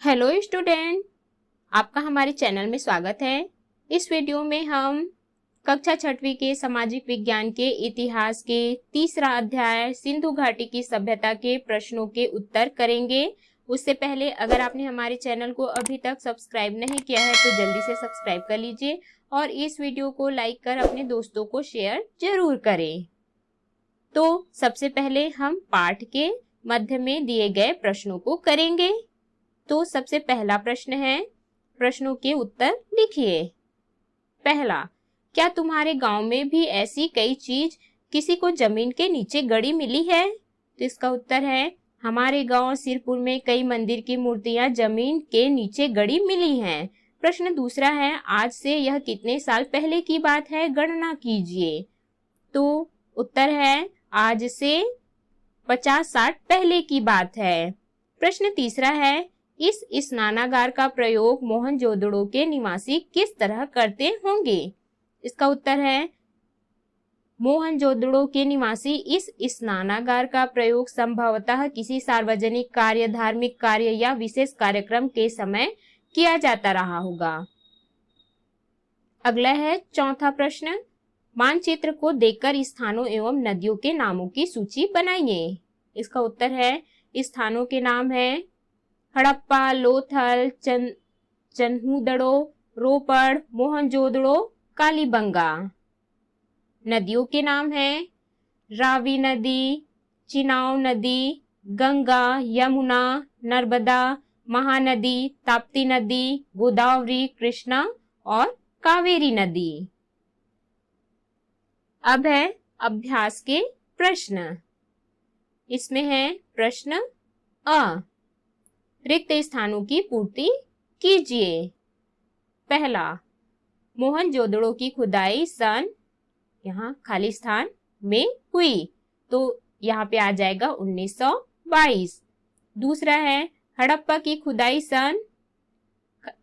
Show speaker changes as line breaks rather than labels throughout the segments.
Hello student, आपका हमारे channel में स्वागत है। इस वीडियो में हम कक्षा 6वीं के सामाजिक विज्ञान के इतिहास के तीसरा अध्याय सिंधु घाटी की सभ्यता के प्रश्नों के उत्तर करेंगे। उससे पहले अगर आपने हमारे चैनल को अभी तक सब्सक्राइब नहीं किया है तो जल्दी से सब्सक्राइब कर लीजिए और इस वीडियो को लाइक कर अपने दोस्तों को शेयर जरूर करें। तो सबसे पहले हम पाठ के मध्य में दिए गए प्रश्नों को करेंगे। तो सबसे पहला प्रश्न है, प्रश्नों के उत्तर लिखिए। पहला, क्या तुम्हारे गांव में भी ऐसी कई चीज किसी को जमीन के नीचे गड़ी मिली है? तो इसका उत्तर है, हमारे गांव सिरपुर में कई मंदिर की मूर्तियां जमीन के नीचे गड़ी मिली हैं। प्रश्न दूसरा है, आज से यह कितने साल पहले की बात है, गणना कीजिए। तो उत्तर है, आज से 50-60 पहले की बात है। प्रश्न तीसरा है, इस स्नानागार का प्रयोग मोहनजोदड़ो के निवासी किस तरह करते होंगे? इसका उत्तर है, मोहनजोदड़ो के निवासी इस स्नानागार का प्रयोग संभवतः किसी सार्वजनिक कार्य, धार्मिक कार्य या विशेष कार्यक्रम के समय किया जाता रहा होगा। अगला है चौथा प्रश्न, मानचित्र को देखकर स्थानों एवं नदियों के नामों की सूची बनाइए। इसका उत्तर है, स्थानों के नाम है हड़प्पा, लोथल, चन्हूदड़ो, रोपड़, मोहनजोदड़ो, कालीबंगा। नदियों के नाम है रावी नदी, चिनाव नदी, गंगा, यमुना, नर्मदा, महानदी, ताप्ती नदी, गोदावरी, कृष्णा और कावेरी नदी। अब है अभ्यास के प्रश्न। इसमें है प्रश्न अ, रिक्त स्थानों की पूर्ति कीजिए। पहला, मोहनजोदड़ो की खुदाई सन, यहाँ खाली स्थान में हुई, तो यहाँ पे आ जाएगा 1922। दूसरा है, हड़प्पा की खुदाई सन,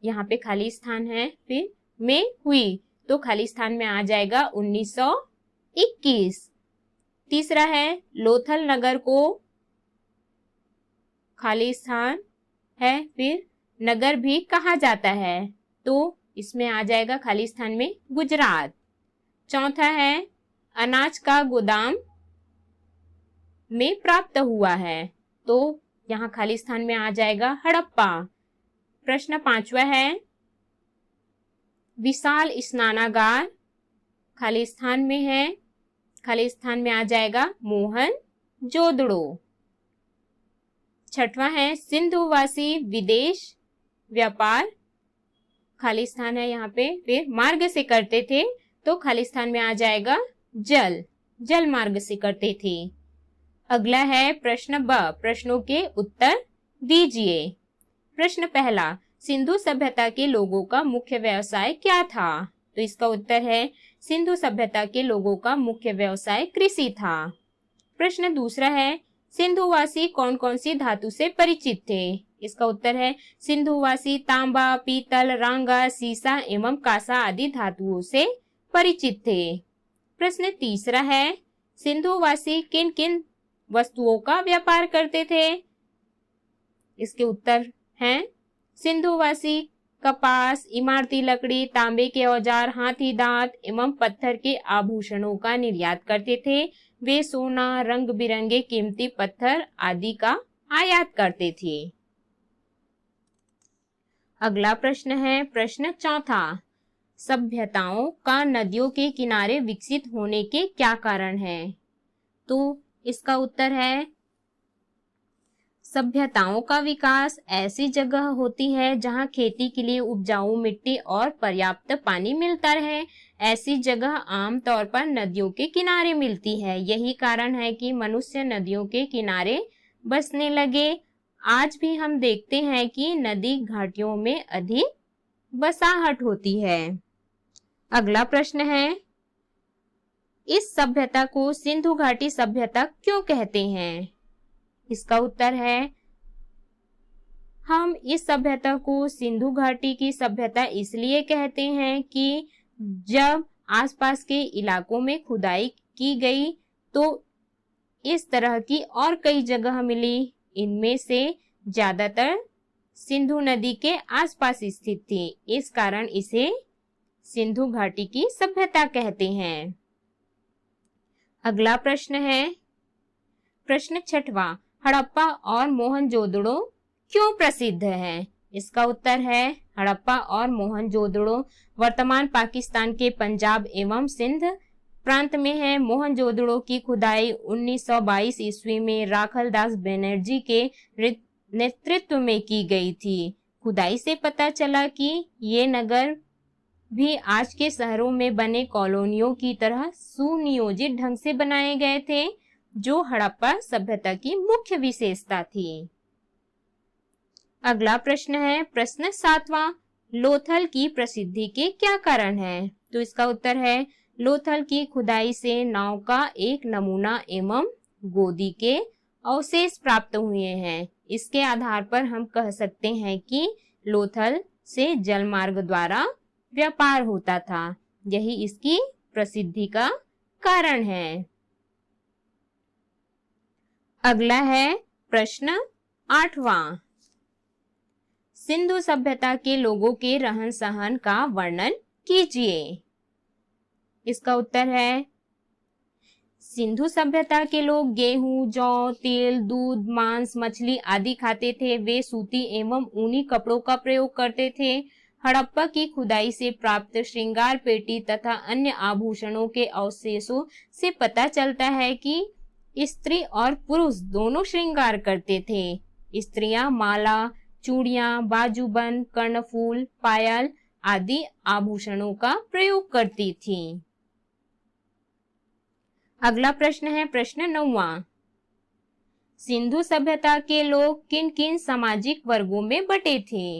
यहाँ पे खाली स्थान है, फिर में हुई, तो खाली स्थान में आ जाएगा 1921। तीसरा है, लोथल नगर को खाली स्थान है, फिर नगर भी कहा जाता है, तो इसमें आ जाएगा खाली स्थान में गुजरात। चौथा है, अनाज का गोदाम में प्राप्त हुआ है, तो यहाँ खाली स्थान में आ जाएगा हड़प्पा। प्रश्न पांचवा है, विशाल स्नानागार खाली स्थान में है, खाली स्थान में आ जाएगा मोहनजोदड़ो। छठवां है, सिंधुवासी विदेश व्यापार खाली स्थान है यहाँ पे, फिर मार्ग से करते थे, तो खाली स्थान में आ जाएगा जल मार्ग से करते थे। अगला है प्रश्न ब, प्रश्नों के उत्तर दीजिए। प्रश्न पहला, सिंधु सभ्यता के लोगों का मुख्य व्यवसाय क्या था? तो इसका उत्तर है, सिंधु सभ्यता के लोगों का मुख्य व्यवसाय कृषि था। प्रश्न दूसरा है, सिंधुवासी कौन कौन सी धातु से परिचित थे? इसका उत्तर है, सिंधुवासी तांबा, पीतल, रांगा, सीसा एवं कांसा आदि धातुओं से परिचित थे। प्रश्न तीसरा है, सिंधुवासी किन किन वस्तुओं का व्यापार करते थे? इसके उत्तर हैं, सिंधुवासी कपास, इमारती लकड़ी, तांबे के औजार, हाथी दांत एवं पत्थर के आभूषणों का निर्यात करते थे। वे सोना, रंग बिरंगे कीमती पत्थर आदि का आयात करते थे। अगला प्रश्न है प्रश्न चौथा, सभ्यताओं का नदियों के किनारे विकसित होने के क्या कारण है? तो इसका उत्तर है, सभ्यताओं का विकास ऐसी जगह होती है जहां खेती के लिए उपजाऊ मिट्टी और पर्याप्त पानी मिलता रहे। ऐसी जगह आमतौर पर नदियों के किनारे मिलती है। यही कारण है कि मनुष्य नदियों के किनारे बसने लगे। आज भी हम देखते हैं कि नदी घाटियों में अधिक बसाहट होती है। अगला प्रश्न है, इस सभ्यता को सिंधु घाटी सभ्यता क्यों कहते हैं? इसका उत्तर है, हम इस सभ्यता को सिंधु घाटी की सभ्यता इसलिए कहते हैं कि जब आसपास के इलाकों में खुदाई की गई तो इस तरह की और कई जगह मिली। इनमें से ज्यादातर सिंधु नदी के आसपास स्थित थी। इस कारण इसे सिंधु घाटी की सभ्यता कहते हैं। अगला प्रश्न है प्रश्न 6वां, हड़प्पा और मोहनजोदड़ो क्यों प्रसिद्ध है? इसका उत्तर है हड़प्पा और मोहनजोदड़ो वर्तमान पाकिस्तान के पंजाब एवं सिंध प्रांत में है। मोहनजोदड़ो की खुदाई 1922 ईस्वी में राखलदास बनर्जी के नेतृत्व में की गई थी। खुदाई से पता चला कि ये नगर भी आज के शहरों में बने कॉलोनियों की तरह सुनियोजित ढंग से बनाए गए थे, जो हड़प्पा सभ्यता की मुख्य विशेषता थी। अगला प्रश्न है प्रश्न 7वां, लोथल की प्रसिद्धि के क्या कारण है? तो इसका उत्तर है लोथल की खुदाई से नाव का एक नमूना एवं गोदी के अवशेष प्राप्त हुए हैं। इसके आधार पर हम कह सकते हैं कि लोथल से जलमार्ग द्वारा व्यापार होता था। यही इसकी प्रसिद्धि का कारण है। अगला है प्रश्न 8वां, सिंधु सभ्यता के लोगों के रहन सहन का वर्णन कीजिए। इसका उत्तर है सिंधु सभ्यता के लोग गेहूं, जौ, तिल, दूध, मांस, मछली आदि खाते थे। वे सूती एवं ऊनी कपड़ों का प्रयोग करते थे। हड़प्पा की खुदाई से प्राप्त श्रृंगार पेटी तथा अन्य आभूषणों के अवशेषों से पता चलता है कि स्त्री और पुरुष दोनों श्रृंगार करते थे। स्त्रियां माला, चूड़ियां, बाजूबंद, कर्णफूल, पायल आदि आभूषणों का प्रयोग करती थीं। अगला प्रश्न है प्रश्न 9वां, सिंधु सभ्यता के लोग किन किन सामाजिक वर्गों में बटे थे?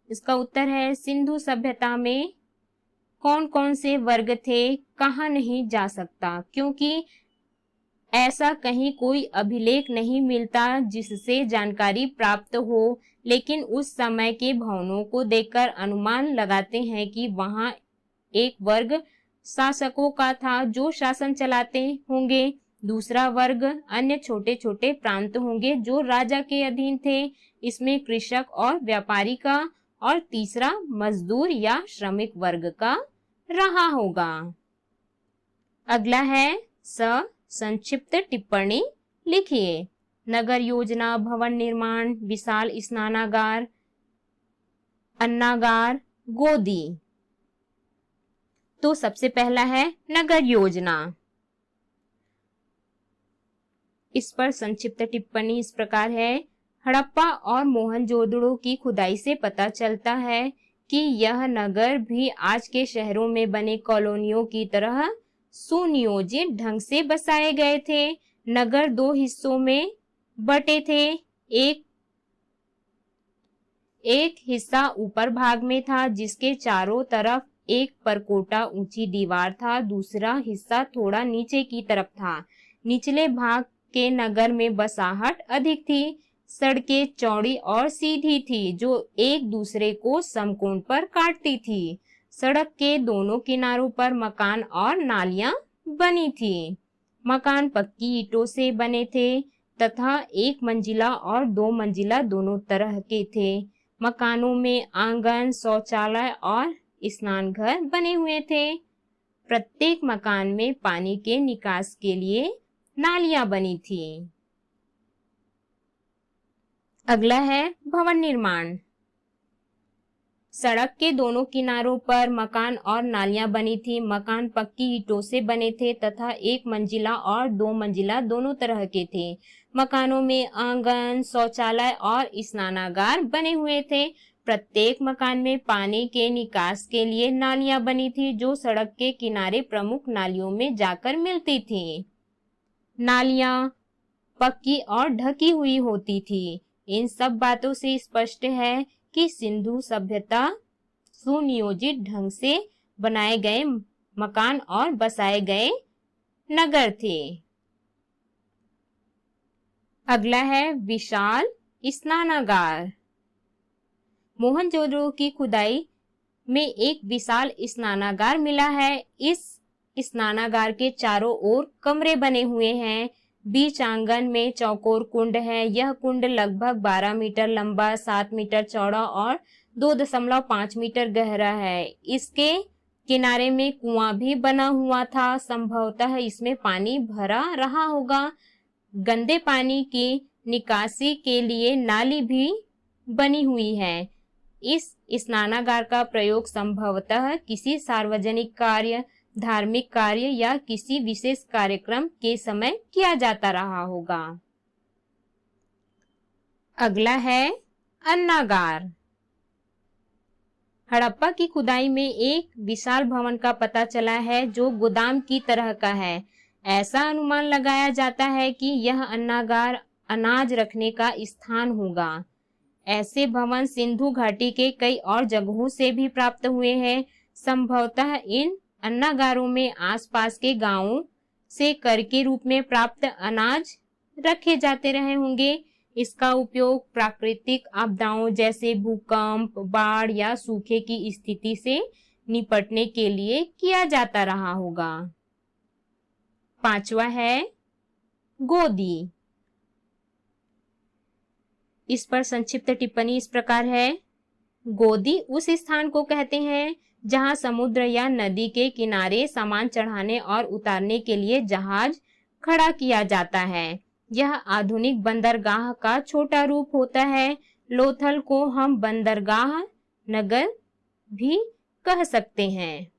इसका उत्तर है सिंधु सभ्यता में कौन कौन से वर्ग थे कहा नहीं जा सकता, क्योंकि ऐसा कहीं कोई अभिलेख नहीं मिलता जिससे जानकारी प्राप्त हो, लेकिन उस समय के भवनों को देखकर अनुमान लगाते हैं कि वहां एक वर्ग शासकों का था जो शासन चलाते होंगे, दूसरा वर्ग अन्य छोटे छोटे प्रांत होंगे जो राजा के अधीन थे, इसमें कृषक और व्यापारी का, और तीसरा मजदूर या श्रमिक वर्ग का रहा होगा। अगला है संक्षिप्त टिप्पणी लिखिए। नगर योजना, भवन निर्माण, विशाल स्नानागार, अन्नागार, गोदी। तो सबसे पहला है नगर योजना। इस पर संक्षिप्त टिप्पणी इस प्रकार है, हड़प्पा और मोहनजोदड़ो की खुदाई से पता चलता है कि यह नगर भी आज के शहरों में बने कॉलोनियों की तरह सुनियोजित ढंग से बसाए गए थे। नगर दो हिस्सों में बटे थे। एक हिस्सा ऊपर भाग में था जिसके चारों तरफ एक परकोटा ऊंची दीवार था, दूसरा हिस्सा थोड़ा नीचे की तरफ था। निचले भाग के नगर में बसाहट अधिक थी। सड़कें चौड़ी और सीधी थी जो एक दूसरे को समकोण पर काटती थी। सड़क के दोनों किनारों पर मकान और नालियां बनी थी। मकान पक्की ईंटों से बने थे तथा एक मंजिला और दो मंजिला दोनों तरह के थे। मकानों में आंगन, शौचालय और स्नान घर बने हुए थे। प्रत्येक मकान में पानी के निकास के लिए नालियां बनी थी। अगला है भवन निर्माण। सड़क के दोनों किनारों पर मकान और नालियां बनी थी। मकान पक्की ईंटों से बने थे तथा एक मंजिला और दो मंजिला दोनों तरह के थे। मकानों में आंगन, शौचालय और स्नानागार बने हुए थे। प्रत्येक मकान में पानी के निकास के लिए नालियां बनी थी जो सड़क के किनारे प्रमुख नालियों में जाकर मिलती थी। नालियां पक्की और ढकी हुई होती थी। इन सब बातों से स्पष्ट है कि सिंधु सभ्यता सुनियोजित ढंग से बनाए गए मकान और बसाए गए नगर थे। अगला है विशाल स्नानागार। मोहनजोदड़ो की खुदाई में एक विशाल स्नानागार मिला है। इस स्नानागार के चारों ओर कमरे बने हुए हैं। बीच आंगन में चौकोर कुंड है। यह कुंड लगभग 12 मीटर लंबा, 7 मीटर चौड़ा और 2.5 मीटर गहरा है। इसके किनारे में कुआं भी बना हुआ था। संभवतः इसमें पानी भरा रहा होगा। गंदे पानी की निकासी के लिए नाली भी बनी हुई है। इस स्नानागार का प्रयोग संभवतः किसी सार्वजनिक कार्य, धार्मिक कार्य या किसी विशेष कार्यक्रम के समय किया जाता रहा होगा। अगला है अन्नागार। हड़प्पा की खुदाई में एक विशाल भवन का पता चला है जो गोदाम की तरह का है। ऐसा अनुमान लगाया जाता है कि यह अन्नागार अनाज रखने का स्थान होगा। ऐसे भवन सिंधु घाटी के कई और जगहों से भी प्राप्त हुए हैं। संभवतः इन अन्नागारों में आसपास के गांवों से कर के रूप में प्राप्त अनाज रखे जाते रहे होंगे। इसका उपयोग प्राकृतिक आपदाओं जैसे भूकंप, बाढ़ या सूखे की स्थिति से निपटने के लिए किया जाता रहा होगा। पांचवा है गोदी। इस पर संक्षिप्त टिप्पणी इस प्रकार है। गोदी उस स्थान को कहते हैं जहां समुद्र या नदी के किनारे सामान चढ़ाने और उतारने के लिए जहाज खड़ा किया जाता है। यह आधुनिक बंदरगाह का छोटा रूप होता है। लोथल को हम बंदरगाह नगर भी कह सकते हैं।